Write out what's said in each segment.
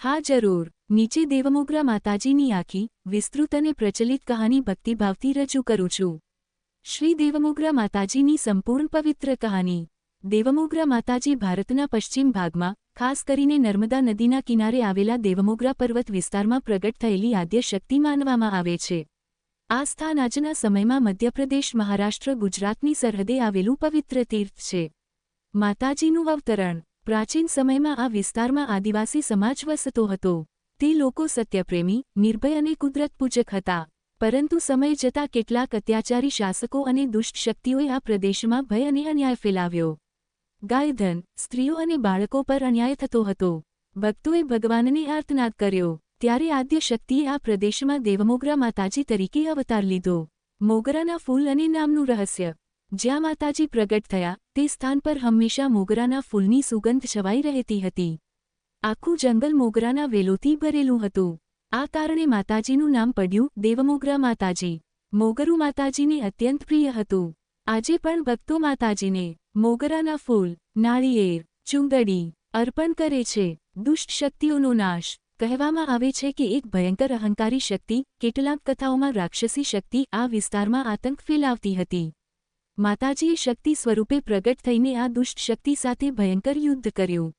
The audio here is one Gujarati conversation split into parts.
હા જરૂર, નીચે દેવમોગરા માતાજીની આખી વિસ્તૃત અને પ્રચલિત કહાની ભક્તિભાવથી રજૂ કરું છું. શ્રી દેવમોગરા માતાજીની સંપૂર્ણ પવિત્ર કહાની. દેવમોગરા માતાજી ભારતના પશ્ચિમ ભાગમાં, ખાસ કરીને નર્મદા નદીના કિનારે આવેલા દેવમોગરા પર્વત વિસ્તારમાં પ્રગટ થયેલી આદ્ય શક્તિ માનવામાં આવે છે. આ સ્થાન આજના સમયમાં મધ્યપ્રદેશ, મહારાષ્ટ્ર, ગુજરાતની સરહદે આવેલું પવિત્ર તીર્થ છે. માતાજીનું અવતરણ. પ્રાચીન સમયમાં આ વિસ્તારમાં આદિવાસી સમાજ વસતો હતો. તે લોકો સત્યપ્રેમી, નિર્ભય અને કુદરત પૂજક હતા. પરંતુ સમય જતાં કેટલાક અત્યાચારી શાસકો અને દુષ્ટ શક્તિઓએ આ પ્રદેશમાં ભય અને અન્યાય ફેલાવ્યો. ગાયધન, સ્ત્રીઓ અને બાળકો પર અન્યાય થતો હતો. ભક્તોએ ભગવાનને આર્તનાદ કર્યો. ત્યારે આદ્ય શક્તિએ આ પ્રદેશમાં દેવમોગરા માતાજી તરીકે અવતાર લીધો. મોગરાના ફૂલ અને નામનું રહસ્ય. જ્યાં માતાજી પ્રગટ થયા તે સ્થાન પર હંમેશા મોગરાના ફૂલની સુગંધ છવાઈ રહેતી હતી. આખું જંગલ મોગરાના વેલોથી ભરેલું હતું. આ કારણે માતાજીનું નામ પડ્યું દેવમોગરા માતાજી. મોગરું માતાજીને અત્યંત પ્રિય હતું. આજે પણ ભક્તો માતાજીને મોગરાના ફૂલ, નાળિયેર, ચૂંદડી અર્પણ કરે છે. દુષ્ટ શક્તિઓનો નાશ. કહેવામાં આવે છે કે એક ભયંકર અહંકારી શક્તિ, કેટલાક કથાઓમાં રાક્ષસી શક્તિ આ વિસ્તારમાં આતંક ફેલાવતી હતી. માતાજીએ શક્તિ સ્વરૂપે પ્રગટ થઈને આ દુષ્ટ શક્તિ સાથે ભયંકર યુદ્ધ કર્યું.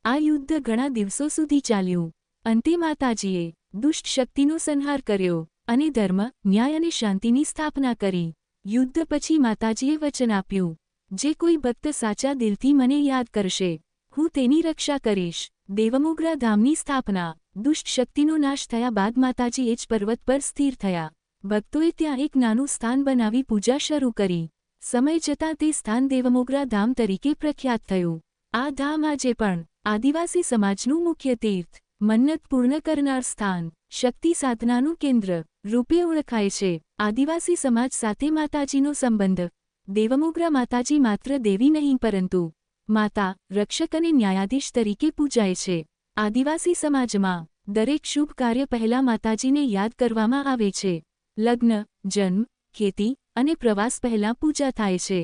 આ યુદ્ધ ઘણા દિવસો સુધી ચાલ્યું. અંતે માતાજીએ દુષ્ટ શક્તિનો સંહાર કર્યો અને ધર્મ, ન્યાય અને શાંતિની સ્થાપના કરી. યુદ્ધ પછી માતાજીએ વચન આપ્યું, જે કોઈ ભક્ત સાચા દિલથી મને યાદ કરશે, હું તેની રક્ષા કરીશ. દેવમોગરા ધામની સ્થાપના. દુષ્ટ શક્તિનો નાશ થયા બાદ માતાજી એ જ પર્વત પર સ્થિર થયા. ભક્તોએ ત્યાં એક નાનું સ્થાન બનાવી પૂજા શરૂ કરી. સમય જતાં તે સ્થાન દેવમોગરા ધામ તરીકે પ્રખ્યાત થયું. આ ધામ આજે પણ આદિવાસી સમાજનું મુખ્ય તીર્થ, મન્નત પૂર્ણ કરનાર સ્થાન, શક્તિ સાધનાનું કેન્દ્ર રૂપે ઓળખાય છે. આદિવાસી સમાજ સાથે માતાજીનો સંબંધ. દેવમોગરા માતાજી માત્ર દેવી નહીં પરંતુ માતા, રક્ષક અને ન્યાયાધીશ તરીકે પૂજાય છે. આદિવાસી સમાજમાં દરેક શુભ કાર્ય પહેલા માતાજીને યાદ કરવામાં આવે છે. લગ્ન, જન્મ, ખેતી અને પ્રવાસ પહેલાં પૂજા થાય છે.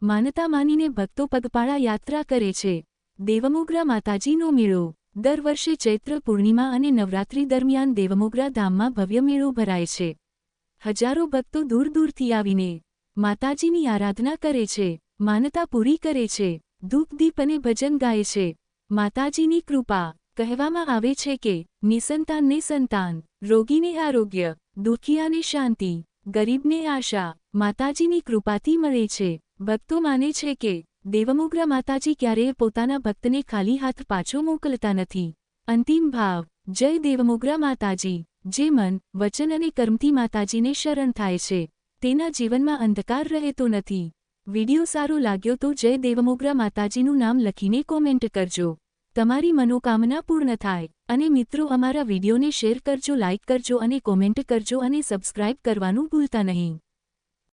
માનતા માનીને ભક્તો પગપાળા યાત્રા કરે છે. દેવમોગરા માતાજીનો મેળો. દર વર્ષે ચૈત્ર પૂર્ણિમા અને નવરાત્રિ દરમિયાન દેવમોગરા ધામમાં ભવ્ય મેળો ભરાય છે. હજારો ભક્તો દૂર દૂરથી આવીને માતાજીની આરાધના કરે છે, માનતા પૂરી કરે છે, ધૂપ દીપ અને ભજન ગાય છે. માતાજીની કૃપા. કહેવામાં આવે છે કે નિસંતાનને સંતાન, રોગીને આરોગ્ય, દુખિયાને શાંતિ, ગરીબને આશા માતાજીની કૃપાથી મળે છે. ભક્તો માને છે કે દેવમોગરા માતાજી ક્યારેય પોતાના ભક્તને ખાલી હાથ પાછો મોકલતા નથી. અંતિમ ભાવ. જય દેવમોગરા માતાજી. જે મન, વચન અને કર્મથી માતાજીને શરણ થાય છે તેના જીવનમાં અંધકાર રહેતો નથી. વિડિયો સારો લાગ્યો તો જય દેવમોગરા માતાજીનું નામ લખીને કોમેન્ટ કરજો. તમારી મનોકામના પૂર્ણ થાય. અને મિત્રો, અમારા વિડિયોને શેર કરજો, લાઇક કરજો અને કોમેન્ટ કરજો અને સબસ્ક્રાઇબ કરવાનું ભૂલતા નહીં.